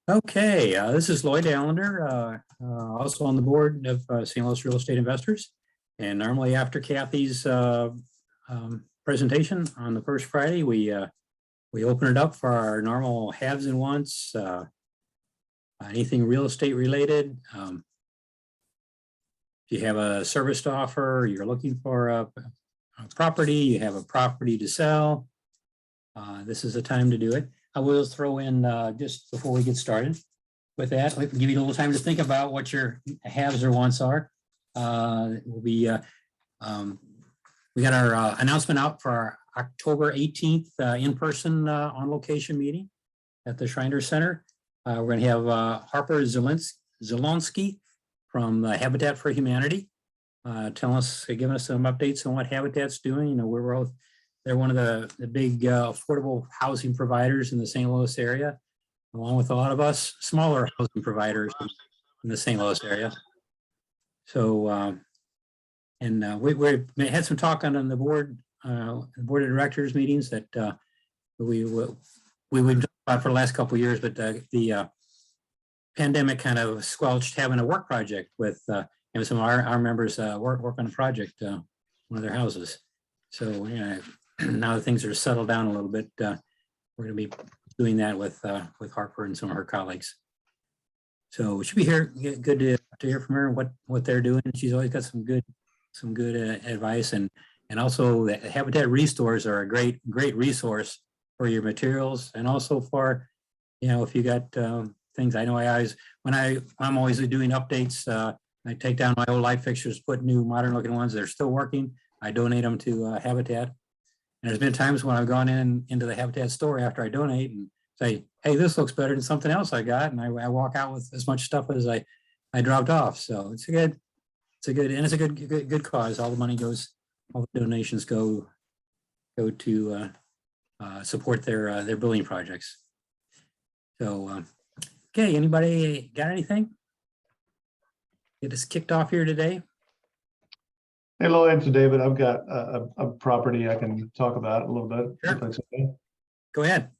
Okay, this is Lloyd Allender, also on the board of St. Louis Real Estate Investors. And normally after Kathy's presentation on the first Friday, we open it up for our normal haves and wants, anything real estate related. If you have a service to offer, you're looking for a property, you have a property to sell, this is the time to do it. I will throw in just before we get started with that, I'll give you a little time to think about what your haves or wants are. We got our announcement out for our October 18th in-person on-location meeting at the Schreiner Center. We're going to have Harper Zelonsky from Habitat for Humanity giving us some updates on what Habitat's doing. You know, they're one of the big affordable housing providers in the St. Louis area, along with a lot of us smaller housing providers in the St. Louis area. So, we had some talk on the board of directors meetings that we've talked about for the last couple of years, but the pandemic kind of squelched having a work project with and some of our members work on a project, one of their houses. So now that things are settled down a little bit, we're going to be doing that with Harper and some of her colleagues. So we should be here. Good to hear from her what they're doing. She's always got some good advice, and also the Habitat Restores are a great resource for your materials, and also for if you got things. I know I'm always doing updates. I take down my old light fixtures, put new modern looking ones that are still working. I donate them to Habitat. And there's been times when I've gone into the Habitat store after I donate and say, hey, this looks better than something else I got. And I walk out with as much stuff as I dropped off. So it's a good cause. All the money all the donations go to support their building projects. So, okay, anybody got anything? Get us kicked off here today. Hey, Lloyd, it's David. I've got a property I can talk about a little bit. Sure. If that's okay. Go ahead.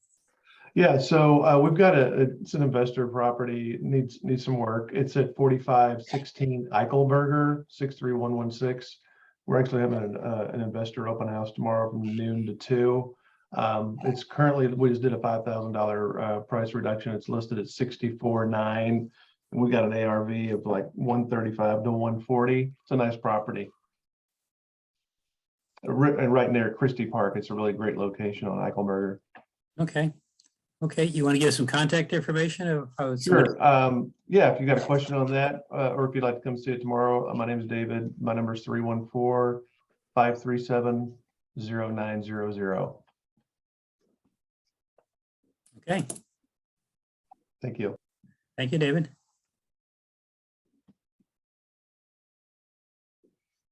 Yeah, so we've got it's an investor property, needs some work. It's at 4516 Eichelberger, 63116. We're actually having an investor open house tomorrow from noon to 2. It's currently, we just did a $5,000 price reduction. It's listed at 64.9, and we got an ARV of like 135 to 140. It's a nice property. And right near Christie Park. It's a really great location on Eichelberger. Okay. You want to give some contact information? Sure. Yeah, if you got a question on that, or if you'd like to come see it tomorrow, my name is David. My number is 314-537-0900. Okay. Thank you. Thank you, David.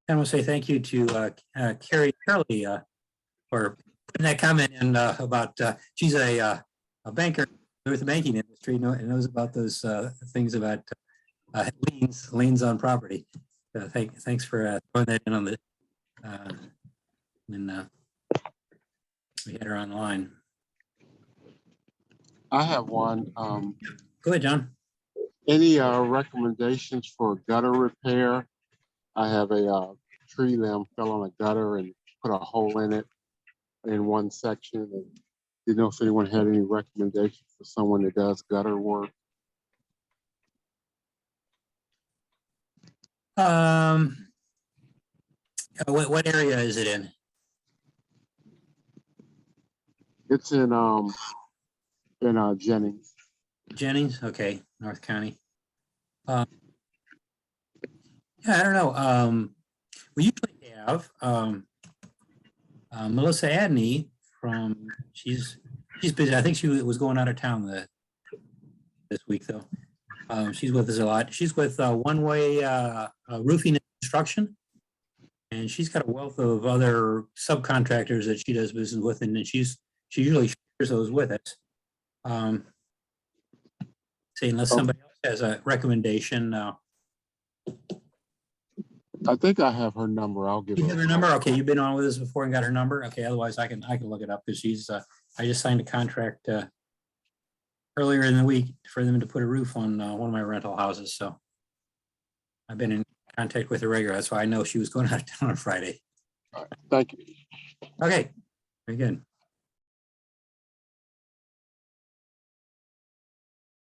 I want to say thank you to Carrie Curley for putting that comment in about she's a banker with the banking industry and knows about those things about liens on property. Thanks for throwing that in on the when we had her online. I have one. Go ahead, John. Any recommendations for gutter repair? I have a tree limb fell on a gutter and put a hole in it in one section. And didn't know if anyone had any recommendations for someone that does gutter work. What area is it in? It's in Jennings. Jennings, okay, North County. Yeah, I don't know. We usually have Melissa Adney from. She's busy. I think she was going out of town this week though. She's with us a lot. She's with One Way Roofing and Construction, and she's got a wealth of other subcontractors that she does business with, and she usually shares those with us. Say unless somebody else has a recommendation. I think I have her number. I'll give You her have her number. Okay, you've been on with us before and got her number. Okay, otherwise I can look it up because she's. I just signed a contract earlier in the week for them to put a roof on one of my rental houses, so I've been in contact with her regularly. That's why I know she was going out of town on Friday. Thank you. Okay, very good.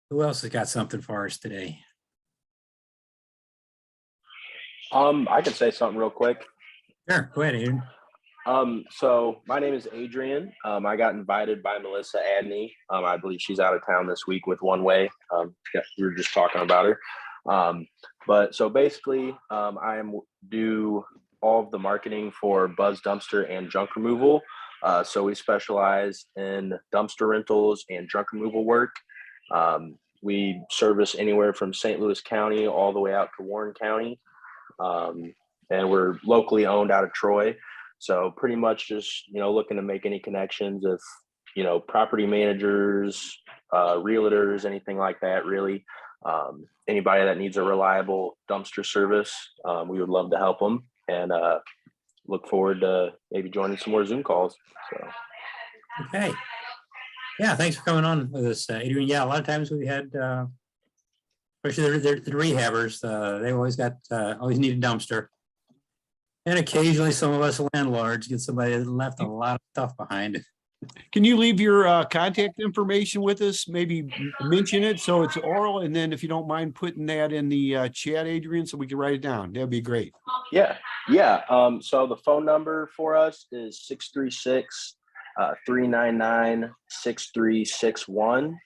Who else has got something for us today? I can say something real quick. Sure, go ahead, Adrian. So my name is Adrian. I got invited by Melissa Adney. I believe she's out of town this week with One Way. Yeah, we were just talking about her. But so basically, I do all of the marketing for Buzz Dumpster and junk removal. So we specialize in dumpster rentals and junk removal work. We service anywhere from St. Louis County all the way out to Warren County. And we're locally owned out of Troy. So pretty much just, looking to make any connections if, property managers, realtors, anything like that, really. Anybody that needs a reliable dumpster service, we would love to help them, and look forward to maybe joining some more Zoom calls. So. Okay. Yeah, thanks for coming on with us, Adrian. Yeah, a lot of times we had, especially the rehabbers, they always need a dumpster. And occasionally some of us landlords get somebody that left a lot of stuff behind. Can you leave your contact information with us? Maybe mention it so it's oral, and then if you don't mind putting that in the chat, Adrian, so we can write it down. That'd be great. Yeah. So the phone number for us is 636-399-6361.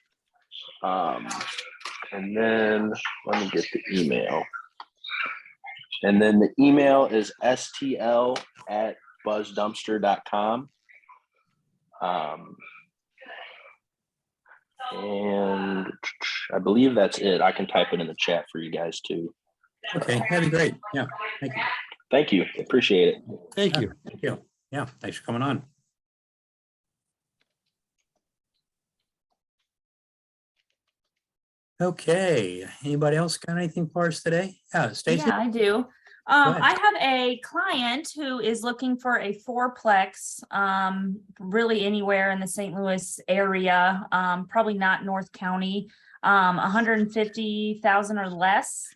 And then let me get the email. And then the email is stl@buzzdumpster.com. And I believe that's it. I can type it in the chat for you guys too. Okay, that'd be great. Yeah, thank you. Thank you. Appreciate it. Thank you. Thank you. Yeah, thanks for coming on. Okay, anybody else got anything for us today? Yeah, Stacy? Yeah, I do. ahead. I have a client who is looking for a fourplex, really anywhere in the St. Louis area, probably not North County, 150,000 or less,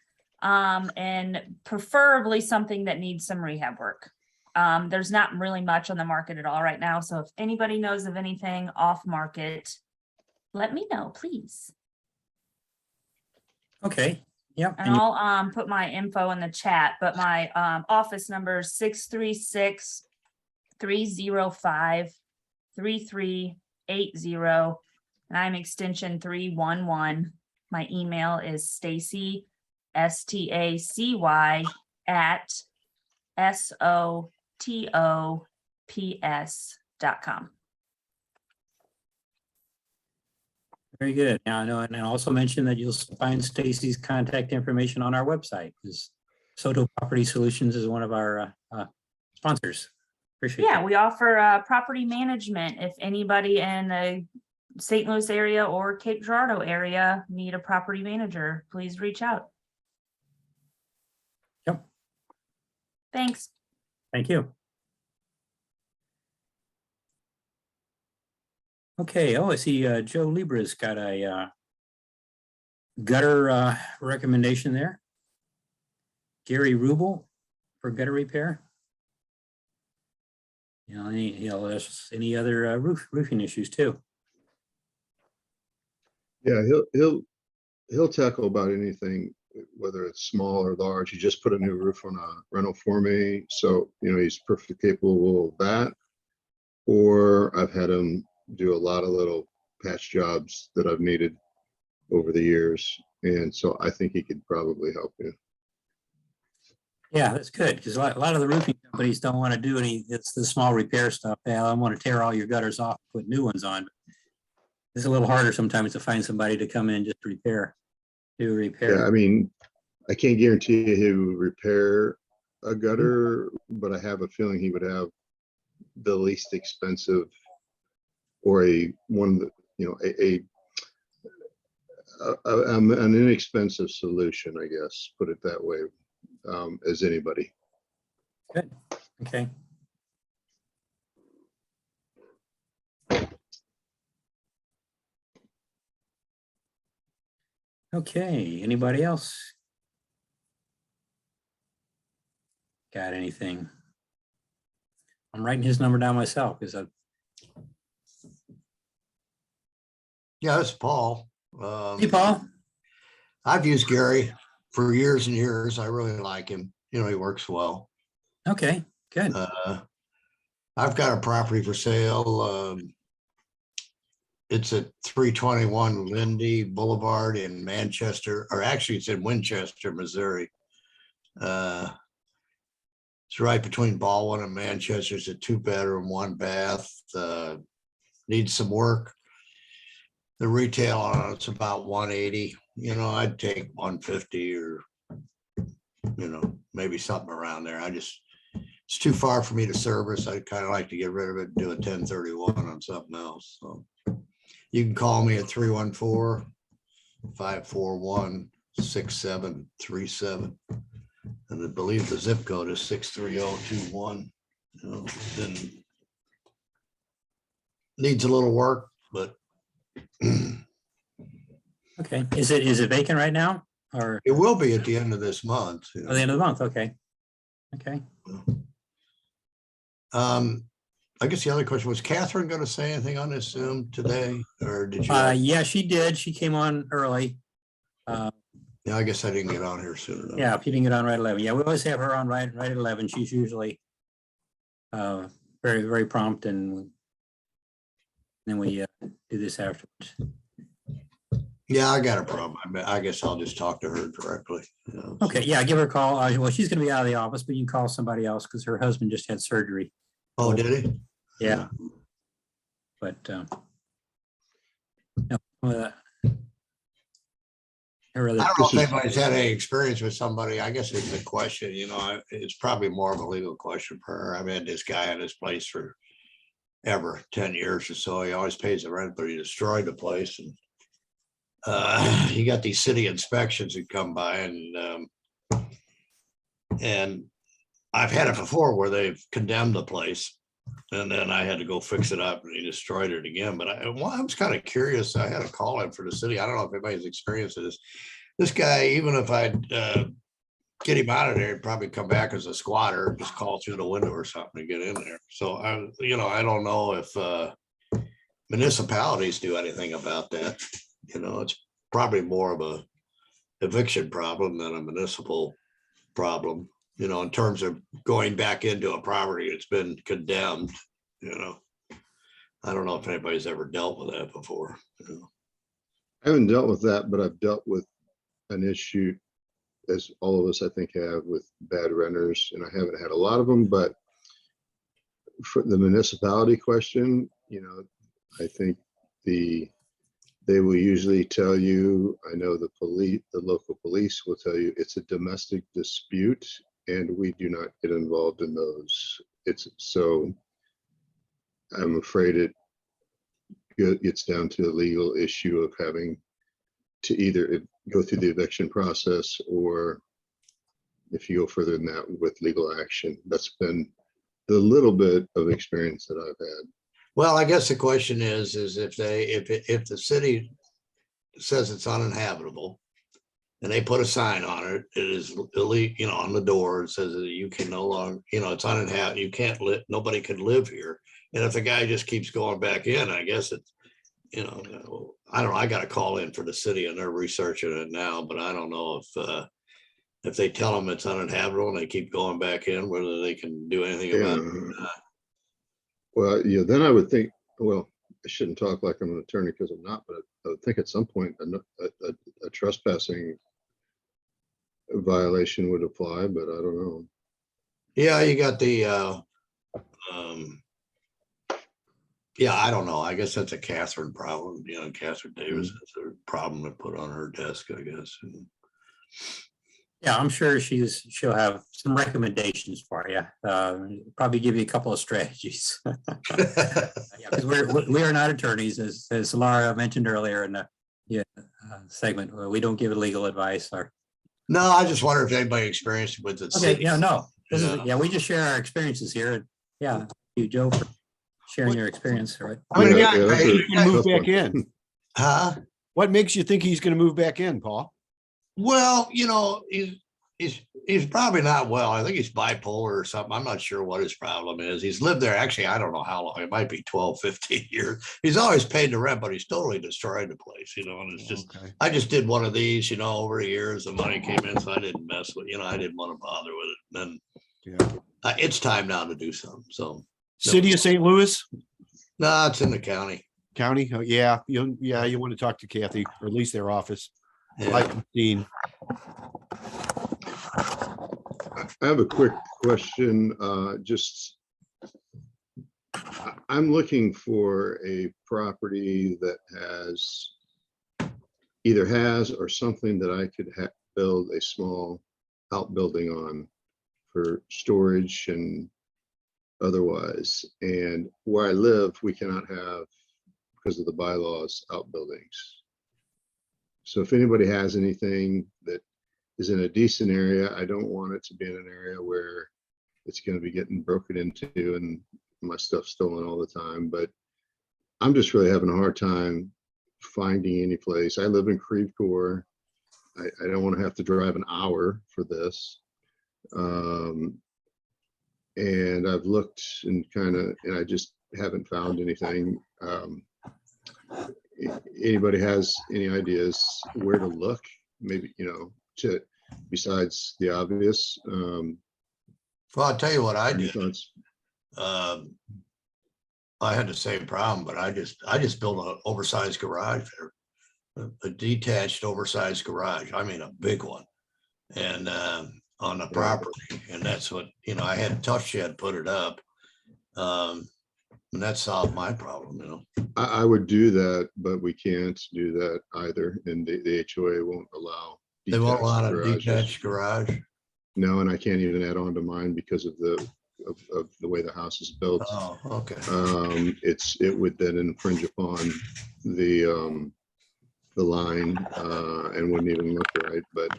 and preferably something that needs some rehab work. There's not really much on the market at all right now. So if anybody knows of anything off market, let me know, please. Okay, yep. And I'll put my info in the chat, but my office number is 636-305-3380, and I'm extension 311. My email is Stacy, STACY @SOTOPS.com. Very good. Now I know, and I also mentioned that you'll find Stacy's contact information on our website, because Soto Property Solutions is one of our sponsors. Appreciate Yeah, it. we offer property management. If anybody in the St. Louis area or Cape Girardeau area need a property manager, please reach out. Yep. Thanks. Thank you. Okay, I see Joe Libra's got a gutter recommendation there. Gary Rubel for gutter repair. There's any other roofing issues too. Yeah, he'll tackle about anything, whether it's small or large. He just put a new roof on a rental for me, so he's perfectly capable of that. Or I've had him do a lot of little patch jobs that I've needed over the years, and so I think he could probably help you. Yeah, that's good, because a lot of the roofing companies don't want to do it's the small repair stuff. They want to tear all your gutters off, put new ones on. It's a little harder sometimes to find somebody to come in and just do repair. Yeah, I mean, I can't guarantee he would repair a gutter, but I have a feeling he would have the least expensive, or an inexpensive solution, I guess, put it that way, as anybody. Good. Okay. Okay, anybody else? Got anything? I'm writing his number down myself because I, Yeah, it's Paul. hey, Paul. I've used Gary for years and years. I really like him. You know, he works well. Okay, good. I've got a property for sale. It's at 321 Lindy Boulevard in Manchester, or actually it's in Winchester, Missouri. It's right between Baldwin and Manchester. It's a 2-bedroom, 1-bath. Needs some work. The retail on it's about 180. You know, I'd take 150 or, you know, maybe something around there. It's too far for me to service. I'd kind of like to get rid of it and do a 1031 on something else. So you can call me at 314-541-6737. And I believe the zip code is 63021. You know, then needs a little work, but Okay, is it vacant right now or it will be at the end of this month. You at know. the end of the month? Okay. Okay. I guess the other question was, Catherine going to say anything on this Zoom today, or did you? Yeah, she did. She came on early. Yeah, I guess I didn't get on here soon enough. Yeah, if you didn't get on right at 11. Yeah, we always have her on right at 11. She's usually very, very prompt, and then we do this afterwards. Yeah, I got a problem. I guess I'll just talk to her directly. You know, so. Okay, yeah, give her a call. Well, she's going to be out of the office, but you can call somebody else because her husband just had surgery. Oh, did he? Yeah. But no, her other, I don't know if anybody's had any experience with somebody. I guess it's a question, you know, it's probably more of a legal question for her. I've had this guy in this place for ever, 10 years or so. He always pays the rent, but he destroyed the place. And you got these city inspections that come by, and I've had it before where they've condemned the place, and then I had to go fix it up, and he destroyed it again. But I was kind of curious. I had a call in for the city. I don't know if anybody's experienced this. This guy, even if I'd get him out of there, he'd probably come back as a squatter, just call through the window or something to get in there. So I don't know if municipalities do anything about that. You know, it's probably more of a eviction problem than a municipal problem, you know, in terms of going back into a property that's been condemned, you know. I don't know if anybody's ever dealt with that before. You know. I haven't dealt with that, but I've dealt with an issue, as all of us I think have, with bad renters, and I haven't had a lot of them, but for the municipality question, you know, I think they will usually tell you, I know the local police will tell you it's a domestic dispute and we do not get involved in those. So I'm afraid it gets down to a legal issue of having to either go through the eviction process, or if you go further than that, with legal action. That's been the little bit of experience that I've had. Well, I guess the question is if the city says it's uninhabitable and they put a sign on it, it is illegal, you know, on the door, it says that you can no longer, you know, it's uninhabitable, you can't live, nobody can live here. And if the guy just keeps going back in, I guess it's, you know, I don't know, I got to call in for the city and they're researching it now, but I don't know if they tell them it's uninhabitable and they keep going back in, whether they can do anything about it or not. Well, yeah, then I would think, well, I shouldn't talk like I'm an attorney because I'm not, but I would think at some point a trespassing violation would apply, but I don't know. Yeah, you got the, yeah, I don't know. I guess that's a Catherine problem. You know, Catherine Davis has a problem to put on her desk, I guess. yeah, I'm sure she'll have some recommendations for you. Probably give you a couple of strategies. Yeah, because we are not attorneys, as Laura mentioned earlier in the segment. We don't give legal advice. No, I just wonder if anybody experienced it with it. Okay, yeah, no, we just share our experiences here. Yeah, thank you, Joe, for sharing your experience. Right. How many Yeah, guys that's you can move back in? Huh? What makes you think he's gonna move back in, Paul? Well, he's probably not well. I think he's bipolar or something. I'm not sure what his problem is. He's lived there. Actually, I don't know how long. It might be 12, 15 years. He's always paid the rent, but he's totally destroyed the place, and it's just, Okay. I just did one of these, over the years, the money came in, so I didn't mess with, I didn't want to bother with it. And Yeah. then it's time now to do something. So, City of St. Louis no, it's in the county. County. Oh, yeah, you want to talk to Kathy, or at least their office. Yeah. Dean. I have a quick question. I'm looking for a property that either has or something that I could build a small outbuilding on for storage and otherwise. And where I live, we cannot have, because of the bylaws, outbuildings. So if anybody has anything that is in a decent area, I don't want it to be in an area where it's going to be getting broken into and my stuff stolen all the time. But I'm just really having a hard time finding any place. I live in Creve Coeur. I don't want to have to drive an hour for this. And I've looked and I just haven't found anything. Anybody has any ideas where to look? Maybe, besides the obvious. Well, I'll tell you what I Any did. thoughts? I had the same problem, but I just built an oversized garage there, a detached oversized garage. I mean, a big one, and on the property, and that's what I had Tough Shed put it up, and that solved my problem. I would do that, but we can't do that either, and the HOA won't allow. They won't allow a garages. detached garage. No, and I can't even add on to mine because of the way the house is built. Oh, okay. It would then infringe upon the line and wouldn't even look right. But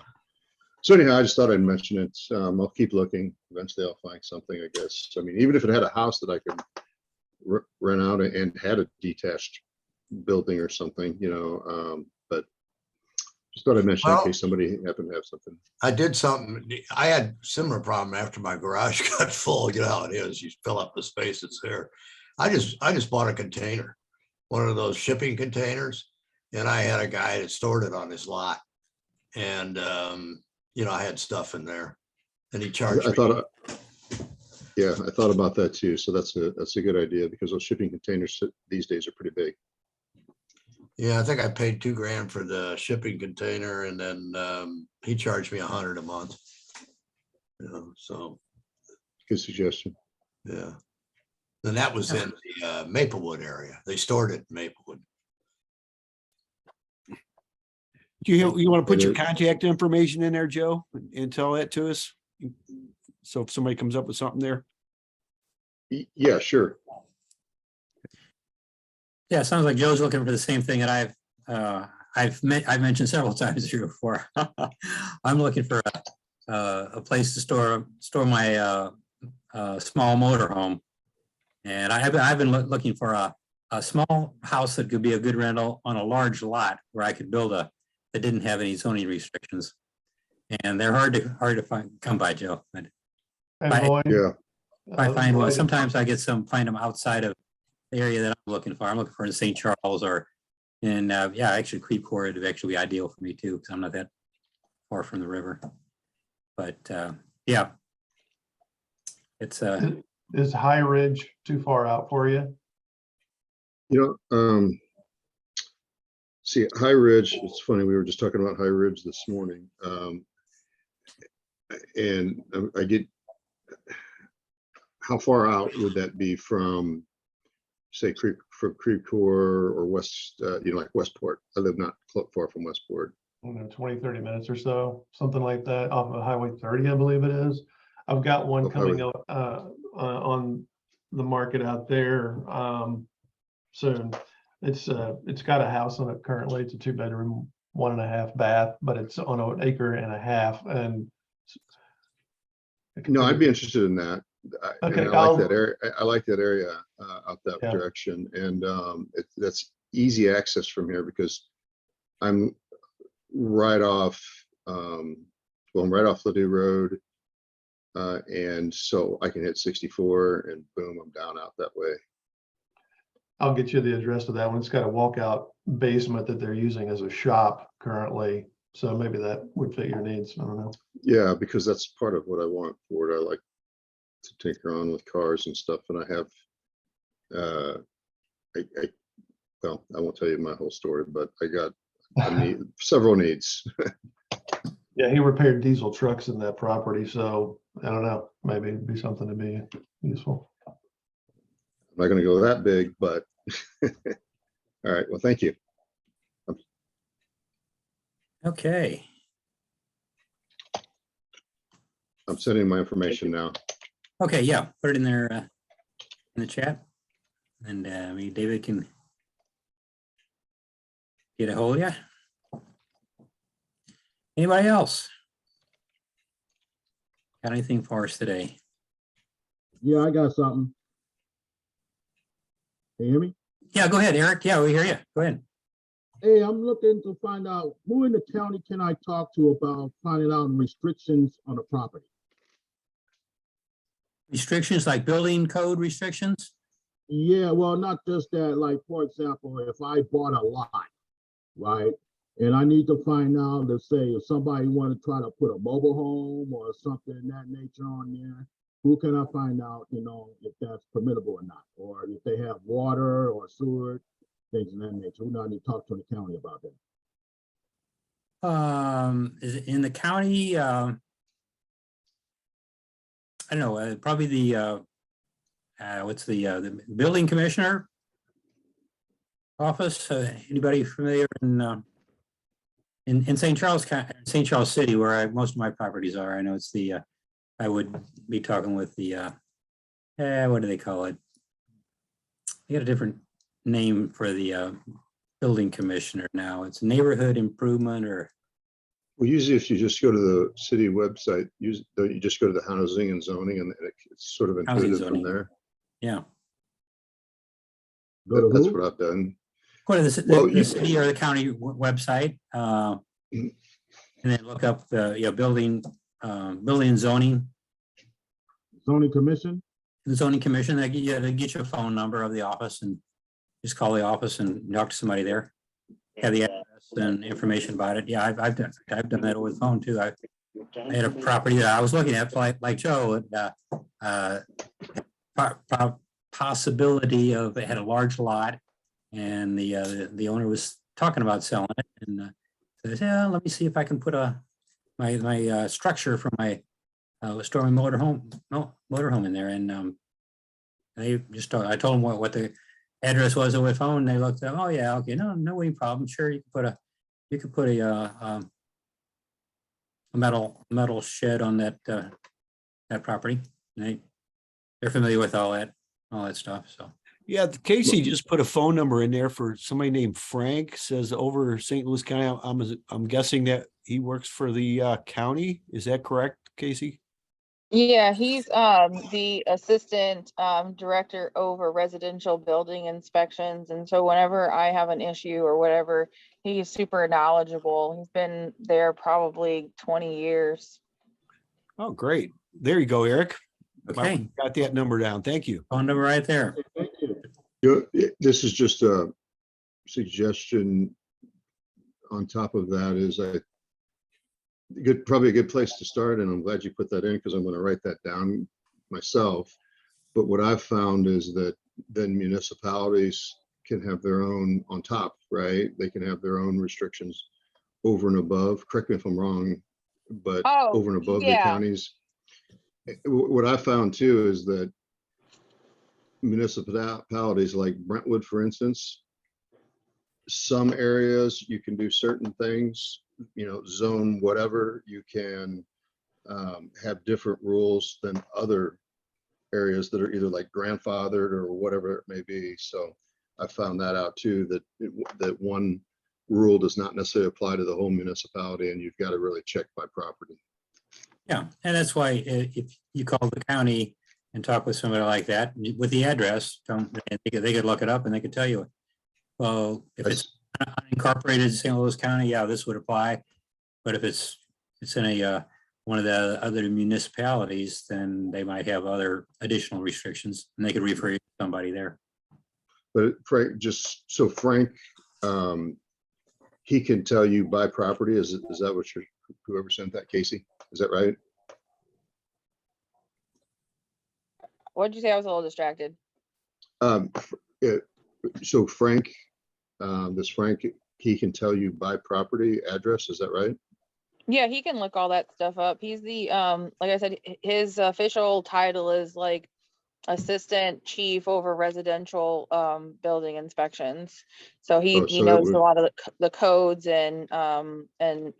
so anyhow, I just thought I'd mention it. I'll keep looking. Eventually, I'll find something, I guess. I mean, even if it had a house that I could rent out and had a detached building or something, but just thought I'd mention in case somebody happened to have something. I did something. I had similar problem after my garage got full. You know how it is. You fill up the space that's there. I just bought a container, one of those shipping containers, and I had a guy that stored it on his lot. And I had stuff in there, and he charged me. I thought about that too. So that's a good idea because those shipping containers these days are pretty big. Yeah, I think I paid $2,000 for the shipping container, and then he charged me $100 a month. So Good suggestion. yeah. And that was in the Maplewood area. They stored it in Maplewood. Do you want to put your contact information in there, Joe, and tell that to us? So if somebody comes up with something there. Yeah, sure. Yeah, it sounds like Joe's looking for the same thing that I've mentioned several times here before. I'm looking for a place to store my small motorhome, and I've been looking for a small house that could be a good rental on a large lot where I could build that didn't have any zoning restrictions, and they're hard to come by, Joe. And Bye. Lloyd, Yeah. I find Lloyd, sometimes I find them outside of the area that I'm looking for. I'm looking for in St. Charles or in, actually Creve Coeur would actually be ideal for me too, because I'm not that far from the river. But yeah, it's is High Ridge too far out for you? See, High Ridge, it's funny, we were just talking about High Ridge this morning. And I get, how far out would that be from, say, from Creve Coeur or West, like Westport? I live not far from Westport. 20, 30 minutes or so, something like that, off of Highway 30, I believe it is. I've got one coming up on the market out there soon. It's got a house on it currently. It's a 2-bedroom, 1.5 bath, but it's on an 1.5 acres. And No, I'd be interested in that. Okay, I like that area. I like that area out that direction, and that's easy access from here because I'm right off, well, I'm right off Ladue Road. And so I can hit 64 and boom, I'm down out that way. I'll get you the address to that one. It's got a walkout basement that they're using as a shop currently. So maybe that would fit your needs. I don't know. Yeah, because that's part of what I want for it. I like to tinker on with cars and stuff, and I have, well, I won't tell you my whole story, but I got several needs. Yeah, he repaired diesel trucks in that property. So I don't know, maybe it'd be something to be useful. I'm not going to go that big, but all right. Well, thank you. Okay. I'm sending my information now. Okay, yeah, put it in there in the chat. And maybe David can get a hold of you. Anybody else? Got anything for us today? Yeah, I got something. Can you hear me? Yeah, go ahead, Eric. Yeah, we hear you. Go ahead. Hey, I'm looking to find out who in the county can I talk to about finding out restrictions on the property? Restrictions like building code restrictions? Yeah, well, not just that, like, for example, if I bought a lot, right? And I need to find out, let's say, if somebody want to try to put a mobile home or something in that nature on there, who can I find out, you know, if that's permissible or not? Or if they have water or sewer, things in that nature. Who do I need to talk to the county about that? Is it in the county? I don't know, probably the what's the building commissioner office? Anybody familiar in St. Charles, St. Charles City, where most of my properties are? I know it's the I would be talking with the what do they call it? They got a different name for the building commissioner now. It's neighborhood improvement or. Well, usually if you just go to the city website, you just go to the housing and zoning, and it's sort of intuitive from zoning. there. Yeah. Go to That's who? what I've done. Go to the, Well, the city or the county website, and then look up the building and zoning, Zoning commission? the zoning commission. They get you a phone number of the office and just call the office and talk to somebody there. Have the address and information about it. Yeah, I've done that over the phone too. I had a property that I was looking at, like Joe, possibility of, it had a large lot, and the owner was talking about selling it, and says, yeah, let me see if I can put my structure for my store my motorhome in there, and they just I told them what the address was over the phone, and they looked up, oh yeah, okay, no any problem, sure, you can put a metal shed on that property. And they're familiar with all that stuff. So Yeah, Casey just put a phone number in there for somebody named Frank, says over St. Louis County. I'm guessing that he works for the county. Is that correct, Casey? Yeah, he's the assistant director over residential building inspections. And so whenever I have an issue or whatever, he's super knowledgeable. He's been there probably 20 years. Oh, great. There you go, Eric. okay, Got that number down. Thank you. phone number right there. Thank you. This is just a suggestion. On top of that is probably a good place to start, and I'm glad you put that in because I'm going to write that down myself. But what I've found is that then municipalities can have their own on top, right? They can have their own restrictions over and above. Correct me if I'm wrong, but over and above the counties. What I found too is that municipalities like Brentwood, for instance, some areas you can do certain things, zone whatever, you can have different rules than other areas that are either like grandfathered or whatever it may be. So I found that out too, that one rule does not necessarily apply to the whole municipality, and you've got to really check by property. Yeah, and that's why if you call the county and talk with somebody like that with the address, they could look it up and they could tell you. Well, if it's unincorporated St. Louis County, yeah, this would apply. But if it's in a, one of the other municipalities, then they might have other additional restrictions and they could refer you to somebody there. But Frank, just so Frank, he can tell you buy property. Is that what you're, whoever sent that, Casey? Is that right? What'd you say? I was a little distracted. So Frank, this Frank, he can tell you buy property address. Is that right? Yeah, he can look all that stuff up. He's the, like I said, his official title is like assistant chief over residential building inspections. So he Oh, so it knows would- a lot of the codes and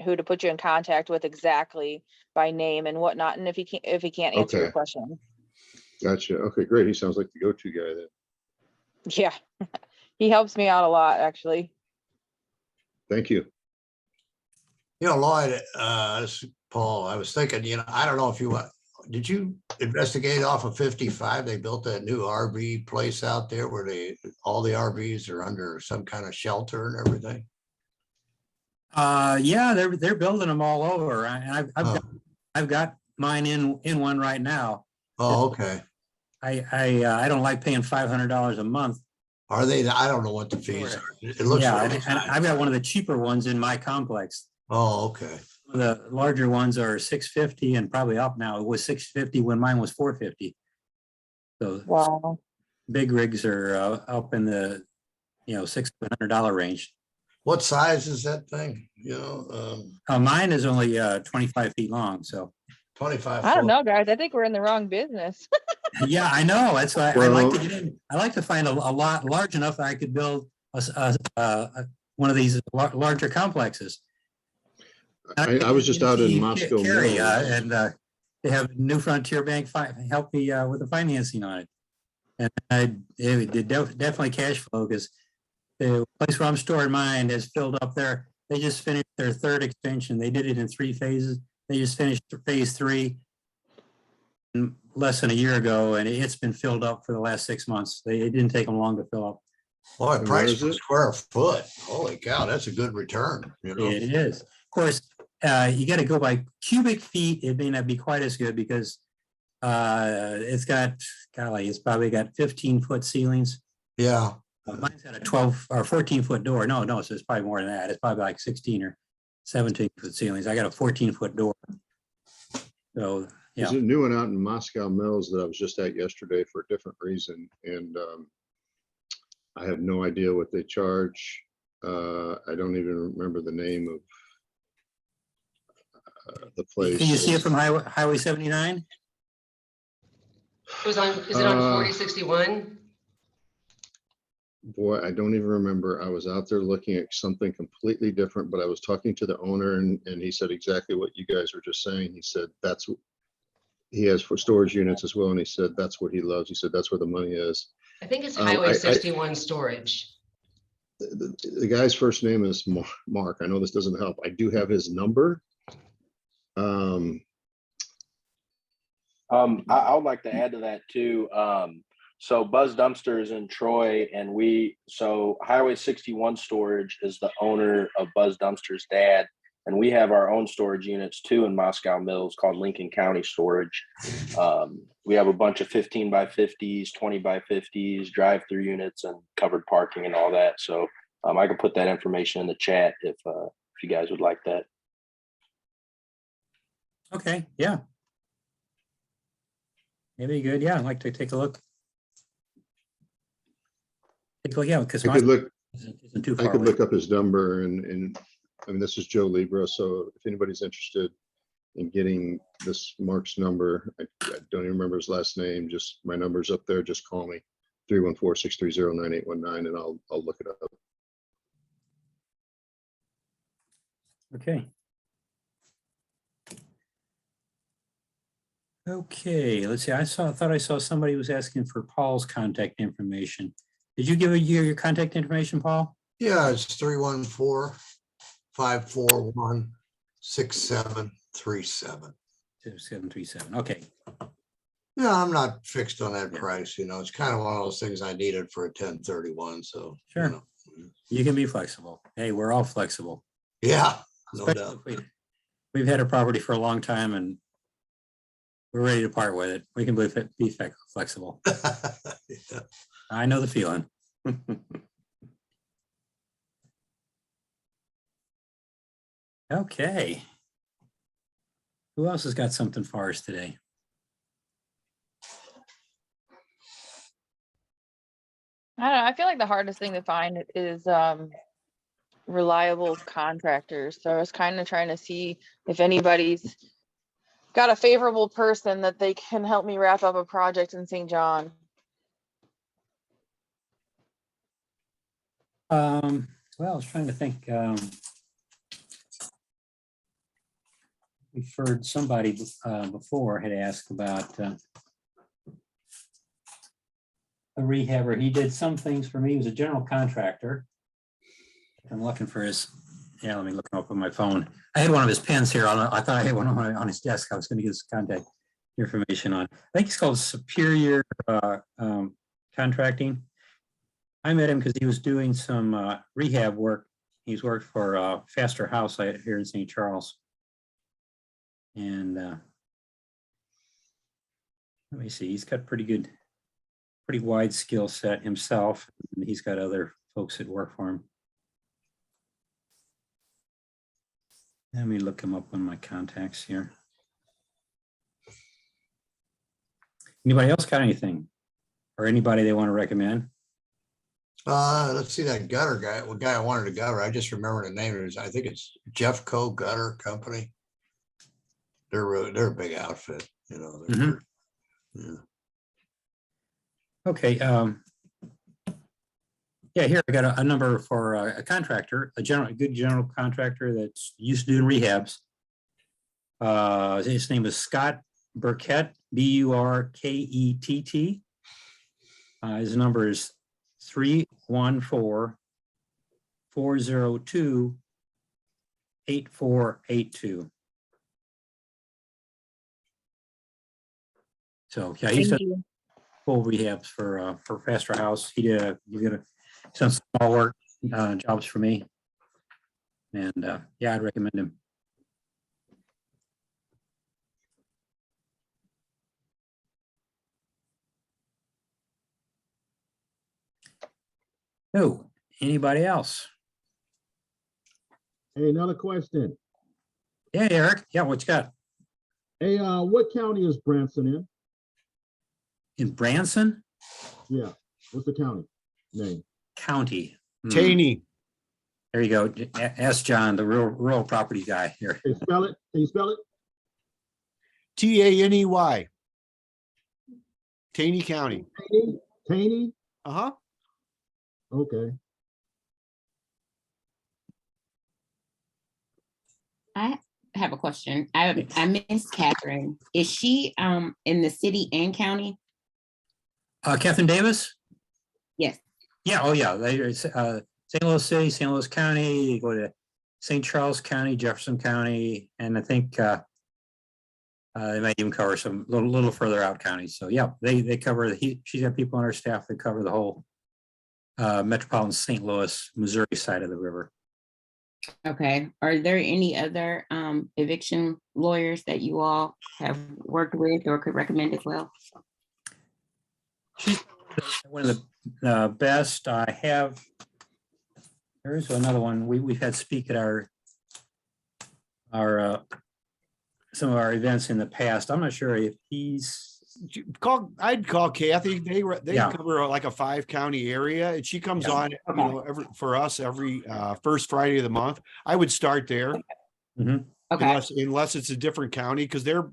who to put you in contact with exactly by name and whatnot. And if he can't answer your Okay. question. Gotcha. Okay, great. He sounds like the go-to guy then. Yeah. He helps me out a lot, actually. Thank you. You know, Lloyd, this is Paul, I was thinking, you know, I don't know if you want, did you investigate off of 55? They built that new RV place out there where all the RVs are under some kind of shelter and everything. Yeah, they're building them all over. And Oh, I've got mine in one right now. oh, okay. I don't like paying $500 a month. Are they? I don't know what the fees are. It looks. Yeah, really and nice. I've got one of the cheaper ones in my complex. Oh, okay. The larger ones are $650 and probably up now. It was $650 when mine was $450. So Wow. big rigs are up in the $600 range. What size is that thing? You know, Mine is only 25 feet long. So 25. I don't foot. know, guys. I think we're in the wrong business. yeah, I know. That's why I like to Well- get in. I like to find a lot large enough that I could build one of these larger complexes. I was just out in Moscow Carry, Mills. and they have New Frontier Bank help me with the financing on it. And it definitely cash flow because the place where I'm storing mine has filled up there. They just finished their third extension. They did it in 3 phases. They just finished phase 3 less than a year ago, and it's been filled up for the last 6 months. It didn't take them long to fill up. Boy, And price where is per it? square foot. Holy cow, that's a good return. You know, It is. Of course, you got to go by cubic feet. It may not be quite as good because it's got, golly, it's probably got 15-foot ceilings. yeah. Mine's got a 12 or 14-foot door. No, so it's probably more than that. It's probably like 16 or 17-foot ceilings. I got a 14-foot door. So, yeah. There's a new one out in Moscow Mills that I was just at yesterday for a different reason, and I have no idea what they charge. I don't even remember the name of the place. Can you see it from Highway 79? Is it on Uh, 4061? Boy, I don't even remember. I was out there looking at something completely different, but I was talking to the owner and he said exactly what you guys were just saying. He said that's what he has for storage units as well. And he said that's what he loves. He said that's where the money is. I think it's I- Highway 61 storage. The guy's first name is Mark. I know this doesn't help. I do have his number. I would like to add to that too. So Buzz Dumpster is in Troy, and so Highway 61 Storage is the owner of Buzz Dumpster's dad, and we have our own storage units too in Moscow Mills called Lincoln County Storage. We have a bunch of 15 by 50s, 20 by 50s, drive-through units, and covered parking and all that. So I can put that information in the chat if you guys would like that. Okay, yeah. Maybe good. Yeah, I'd like to take a look. Take a look, yeah, because I could look, isn't too I far could away. look up his number and I mean, this is Joe Libra. So if anybody's interested in getting this Mark's number, I don't even remember his last name. Just my number's up there. Just call me 314-630-9819 and I'll look it up. Okay. Okay, let's see. Thought I saw somebody was asking for Paul's contact information. Did you give your contact information, Paul? Yeah, it's 314-541-6737. 737. Okay. Yeah, I'm not fixed on that price, you know, it's kind of one of those things I needed for a 1031, so. you Sure. know, You can be flexible. Hey, we're all flexible. Yeah, no Especially doubt. if we've had a property for a long time and we're ready to part with it. We can be flexible. Yeah. I know the feeling. Okay. Who else has got something for us today? I don't know. I feel like the hardest thing to find is reliable contractors. So I was kind of trying to see if anybody's got a favorable person that they can help me wrap up a project in St. John. Well, I was trying to think. We've heard somebody before had asked about a rehabber. He did some things for me. He was a general contractor. I'm looking for his, yeah, let me look him up on my phone. I had one of his pens here. I thought I had one on his desk. I was going to get his contact information on. I think he's called Superior Contracting. I met him because he was doing some rehab work. He's worked for Faster House here in St. Charles. And let me see, he's got pretty wide skill set himself. And he's got other folks that work for him. Let me look him up on my contacts here. Anybody else got anything? Or anybody they want to recommend? Let's see that gutter guy, the guy I wanted to gutter. I just remember the name. I think it's Jeff Co. Gutter Company. They're a big outfit, you know. Yeah. Okay. Yeah, here I got a number for a contractor, a good general contractor that's used to doing rehabs. His name is Scott Burkett, Burkett. His number is 314-402-8482. So yeah, he's done full rehabs for Faster House. He did some small work jobs for me, and yeah, I'd recommend him. Oh, anybody else? Hey, another question. Yeah, Eric. Yeah, what you got? Hey, what county is Branson in? In Branson Yeah, what's the county name? County. Taney. There you go. Ask John, the rural property guy here. Can you spell it? Can you spell it? Taney. Taney County. Taney? Uh-huh. Okay. I have a question. I miss Catherine. Is she in the city and county? Catherine Davis? Yes. Yeah, oh yeah. St. Louis City, St. Louis County, you go to St. Charles County, Jefferson County, and I think they might even cover some little further out counties. So yeah, they cover she's got people on her staff that cover the whole metropolitan St. Louis, Missouri side of the river. Okay. Are there any other eviction lawyers that you all have worked with or could recommend as well? She's one of the best. I have. There's another one. We've had speak at our some of our events in the past. I'm not sure if I'd call Kathy. They Yeah. cover like a 5-county area, and she comes Yeah. on, you know, every first Friday of the month. I would start there. Mhm. Okay. Unless it's a different county, because they're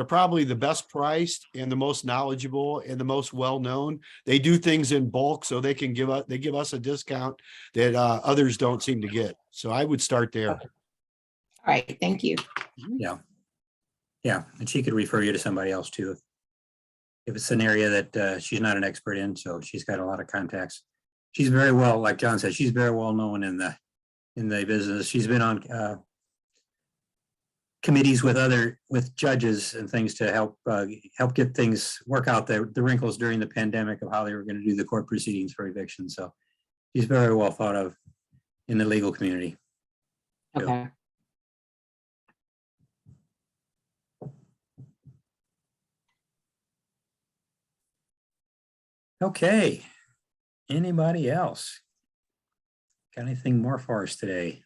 probably the best priced and the most knowledgeable and the most well-known. They do things in bulk, so they give us a discount that others don't seem to get. So I would start there. All right. Thank you. Yeah, and she could refer you to somebody else too, if it's an area that she's not an expert in. So she's got a lot of contacts. She's very well, like John said, she's very well known in the business. She's been on committees with judges and things to help get things work out the wrinkles during the pandemic of how they were going to do the court proceedings for eviction. So he's very well thought of in the legal community. Yeah. Okay. Okay. Anybody else? Got anything more for us today?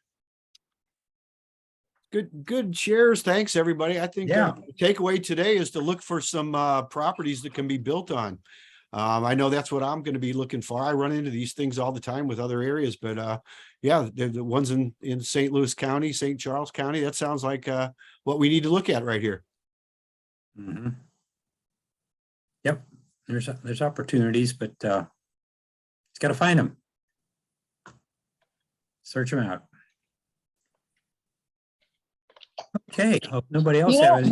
Good shares. Thanks, everybody. I think Yeah. the takeaway today is to look for some properties that can be built on. I know that's what I'm going to be looking for. I run into these things all the time with other areas, but yeah, the ones in St. Louis County, St. Charles County, that sounds like what we need to look at right here. Mhm. Yep, there's opportunities, but it's got to find them. Search them out. Okay, hope nobody else You know, has.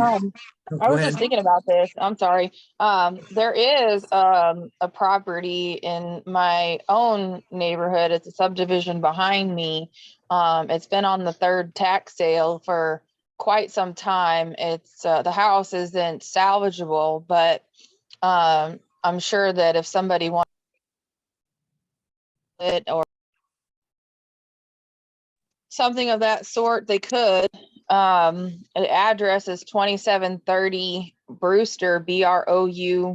I was just thinking about this. I'm sorry. There is a property in my own neighborhood. It's a subdivision behind me. It's been on the third tax sale for quite some time. It's the house isn't salvageable, but I'm sure that if somebody wants it or something of that sort, they could. The address is 2730 Brewster, Brouster.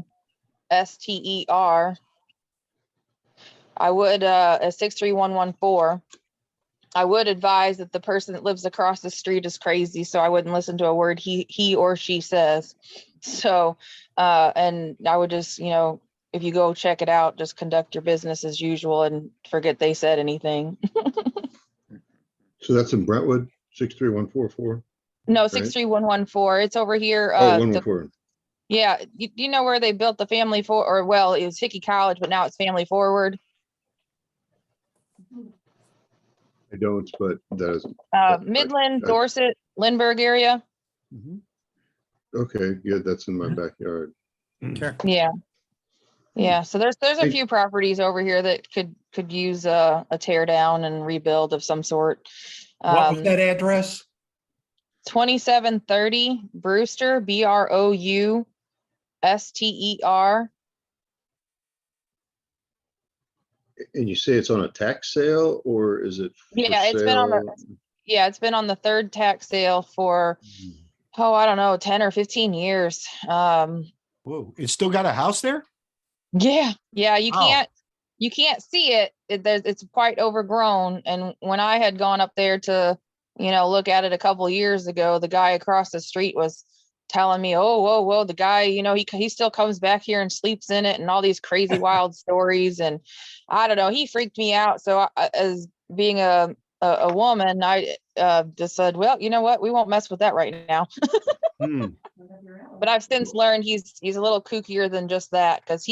I would 63114. I would advise that the person that lives across the street is crazy, so I wouldn't listen to a word he or she says. So and I would just, you know, if you go check it out, just conduct your business as usual and forget they said anything. So that's in Brentwood, 63144. No, 63114. It's over here. Oh, 114. Yeah, you know where they built the family for, or well, it was Hickey College, but now it's Family Forward. I don't, but that is Midland, Dorset, Lindbergh area. okay. Yeah, that's in my backyard. Sure. Yeah. Yeah. So there's a Hey. few properties over here that could use a tear down and rebuild of some sort. What was that address? 2730 Brewster, Brouster. And you say it's on a tax sale, or is it? for Yeah, it's been on sale? it's been on the third tax sale for I don't know, 10 or 15 years. Whoa, it's still got a house there? Yeah, you Wow. can't see it. It's quite overgrown. And when I had gone up there to, you know, look at it a couple years ago, the guy across the street was telling me, "Oh, whoa, the guy, you know, he still comes back here and sleeps in it," and all these crazy wild stories. And I don't know, he freaked me out. So as being a woman, I just said, "Well, you know what? We won't mess with that right now." But I've since learned he's a little kookier than just that, because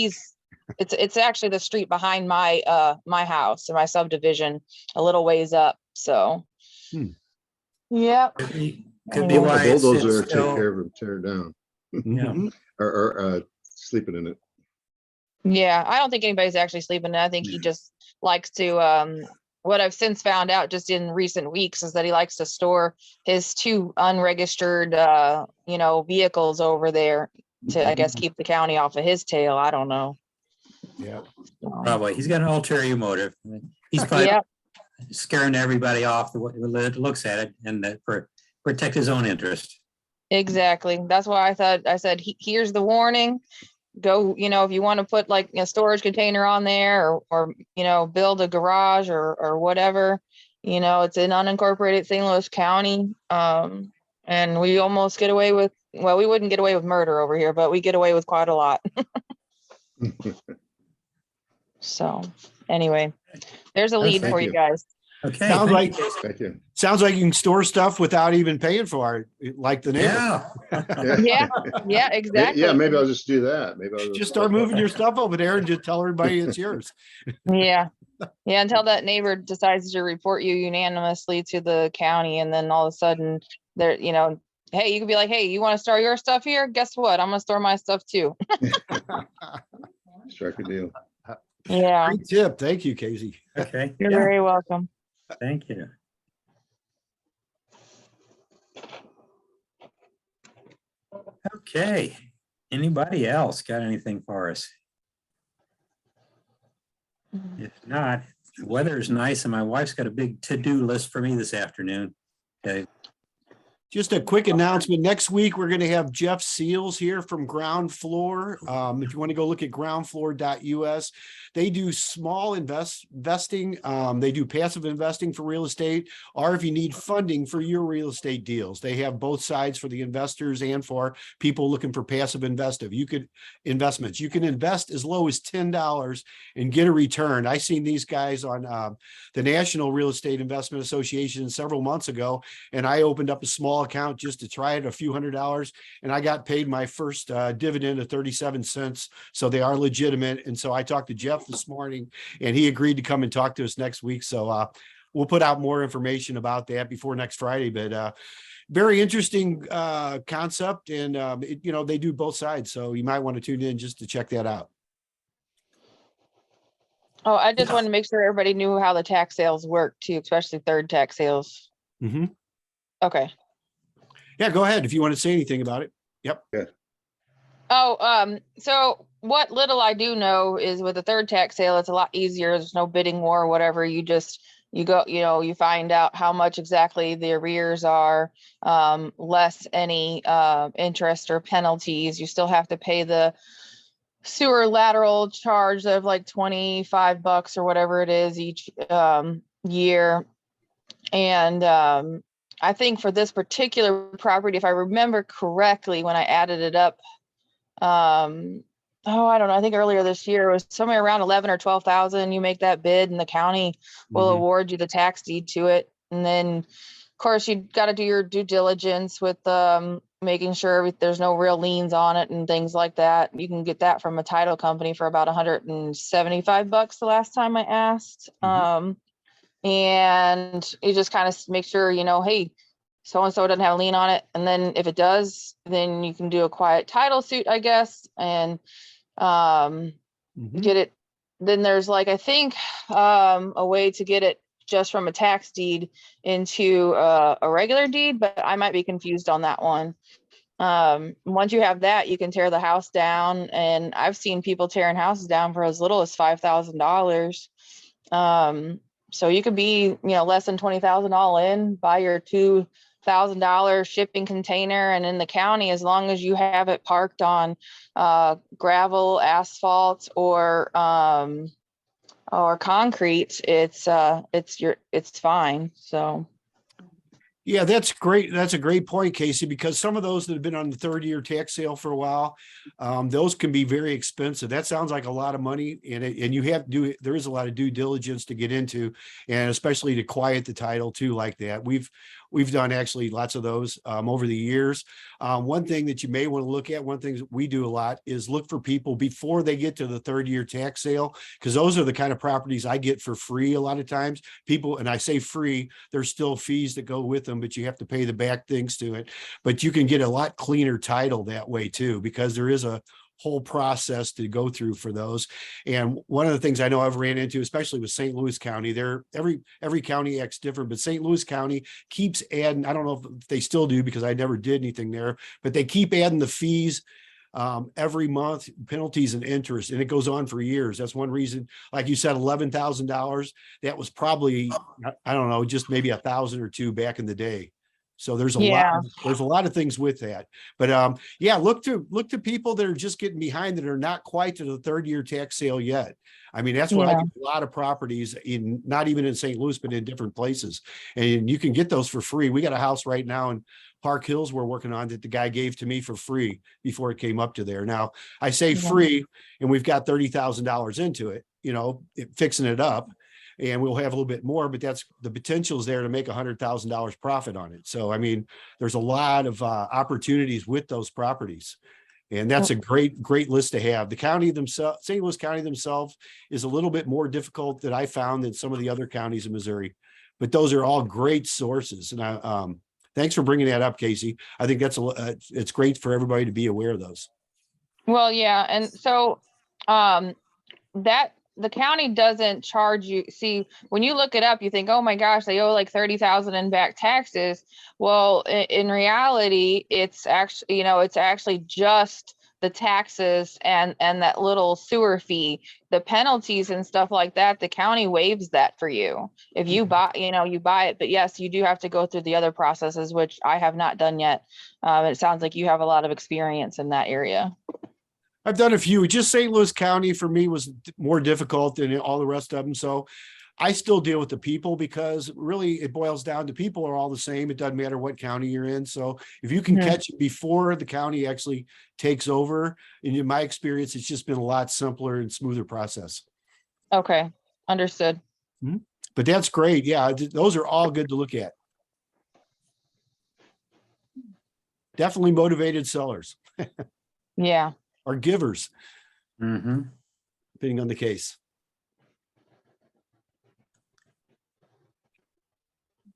it's actually the street behind my my house and my subdivision a little ways up. So yep. Could be why A it's bulldozer take still, care of them, tear it down, yeah. or sleeping in it. Yeah, I don't think anybody's actually sleeping in it. I think he just likes to what I've since found out just in recent weeks is that he likes to store his two unregistered you know, vehicles over there to, I guess, keep the county off of his tail. I don't know. Yeah. Probably. He's got an ulterior motive. He's probably Yeah, scaring everybody off the way it looks at it, and that protect his own interest. exactly. That's why I said, here's the warning. Go, you know, if you want to put like a storage container on there or, you know, build a garage or whatever, you know, it's in unincorporated St. Louis County. And we almost get away with, well, we wouldn't get away with murder over here, but we get away with quite a lot. So anyway, there's a lead Thank for you you. guys. Okay. Sounds thank like- you, Jason. Thank you. Sounds like you can store stuff without even paying for it, like the neighbor. Yeah. Yeah, exactly. Yeah, maybe I'll just do that. Maybe I'll Just start moving your stuff over there and just tell everybody it's yours. Yeah. Yeah, until that neighbor decides to report you unanimously to the county, and then all of a sudden they're, you know, hey, you could be like, hey, you want to store your stuff here? Guess what? I'm gonna store my stuff too. Strike a deal. Yeah, Great tip. Thank you, Casey. Okay. you're Yeah. very welcome. Thank you. Okay. Anybody else got anything for us? If not, Weather is nice and my wife's got a big to-do list for me this afternoon. Okay. Just a quick announcement. Next week, we're going to have Jeff Seals here from Ground Floor. If you want to go look at groundfloor.us, they do small investing. They do passive investing for real estate, or if you need funding for your real estate deals, they have both sides for the investors and for people looking for passive investments. You can invest as low as $10 and get a return. I seen these guys on the National Real Estate Investment Association several months ago, and I opened up a small account just to try it, a few $100s, and I got paid my first dividend of 37 cents. So they are legitimate. And so I talked to Jeff this morning and he agreed to come and talk to us next week. So we'll put out more information about that before next Friday, but very interesting concept. And they do both sides. So you might want to tune in just to check that out. Oh, I just wanted to make sure everybody knew how the tax sales work too, especially third tax sales. Mm-hmm. Okay. Yeah, go ahead if you want to say anything about it. Yep. Yeah. Oh, so what little I do know is with a third tax sale, it's a lot easier. There's no bidding war or whatever. You go, you find out how much exactly the arrears are, less any interest or penalties. You still have to pay the sewer lateral charge of like $25 or whatever it is each year. And I think for this particular property, if I remember correctly, when I added it up, I don't know. I think earlier this year it was somewhere around 11 or 12,000. You make that bid and the county will award you the tax deed to it. And then of course you got to do your due diligence with making sure there's no real liens on it and things like that. You can get that from a title company for about $175 the last time I asked. And you just kind of make sure, hey, so-and-so doesn't have a lien on it. And then if it does, then you can do a quiet title suit, I guess, and get it. Then there's like, I think a way to get it just from a tax deed into a regular deed, but I might be confused on that one. Once you have that, you can tear the house down. And I've seen people tearing houses down for as little as $5,000. So you could be, less than 20,000 all in, buy your $2,000 shipping container, and in the county, as long as you have it parked on gravel, asphalt, or concrete, it's fine. So. Yeah, that's great. That's a great point, Casey, because some of those that have been on the third year tax sale for a while, those can be very expensive. That sounds like a lot of money, and you have to do, there is a lot of due diligence to get into, and especially to quiet the title too, like that. We've done actually lots of those over the years. One thing that you may want to look at, one thing we do a lot, is look for people before they get to the third year tax sale, because those are the kind of properties I get for free a lot of times. People, and I say free, there's still fees that go with them, but you have to pay the back things to it. But you can get a lot cleaner title that way too, because there is a whole process to go through for those. And one of the things I know I've ran into, especially with St. Louis County, every county acts different, but St. Louis County keeps adding, I don't know if they still do because I never did anything there, but they keep adding the fees every month, penalties and interest, and it goes on for years. That's one reason, like you said, $11,000, that was probably, I don't know, just maybe 1,000 or 2 back in the day. So there's a lot of things with that, but yeah, look to people that are just getting behind, that are not quite to the third year tax sale yet. I mean, that's what I get a lot of properties in, not even in St. Louis, but in different places, and you can get those for free. We got a house right now in Park Hills we're working on that the guy gave to me for free before it came up to there. Now I say free, and we've got $30,000 into it, fixing it up. And we'll have a little bit more, but that's the potential is there to make $100,000 profit on it. So, I mean, there's a lot of opportunities with those properties, and that's a great list to have. The county themselves, St. Louis County themselves, is a little bit more difficult that I found than some of the other counties in Missouri, but those are all great sources. And thanks for bringing that up, Casey. I think that's it's great for everybody to be aware of those. Well, yeah. And so the county doesn't charge you. See, when you look it up, you think, oh my gosh, they owe like 30,000 in back taxes. Well, in reality, it's actually, it's actually just the taxes and that little sewer fee, the penalties and stuff like that, the county waives that for you. If you buy, you buy it, but yes, you do have to go through the other processes, which I have not done yet. It sounds like you have a lot of experience in that area. I've done a few. Just St. Louis County for me was more difficult than all the rest of them. So I still deal with the people because really it boils down to people are all the same. It doesn't matter what county you're in. So if you can catch it before the county actually takes over, and in my experience, it's just been a lot simpler and smoother process. Okay, understood. But that's great. Yeah, those are all good to look at. Definitely motivated sellers. Yeah. Or givers, Mhm. depending on the case.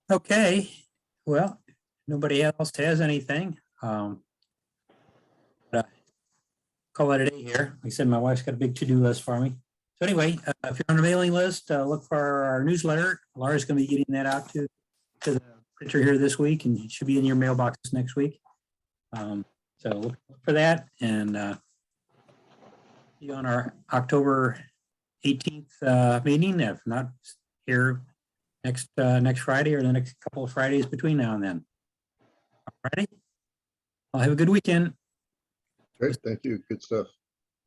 Okay, well, nobody else has anything. Call it a day here. Like I said, my wife's got a big to-do list for me. So anyway, if you're on the mailing list, look for our newsletter. Laura's gonna be getting that out to the printer here this week, and it should be in your mailboxes next week. So look for that, and see you on our October 18th meeting, if not here next Friday or the next couple of Fridays between now and then. All righty. Well, have a good weekend. Great, thank you. Good stuff.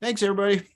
Thanks, everybody.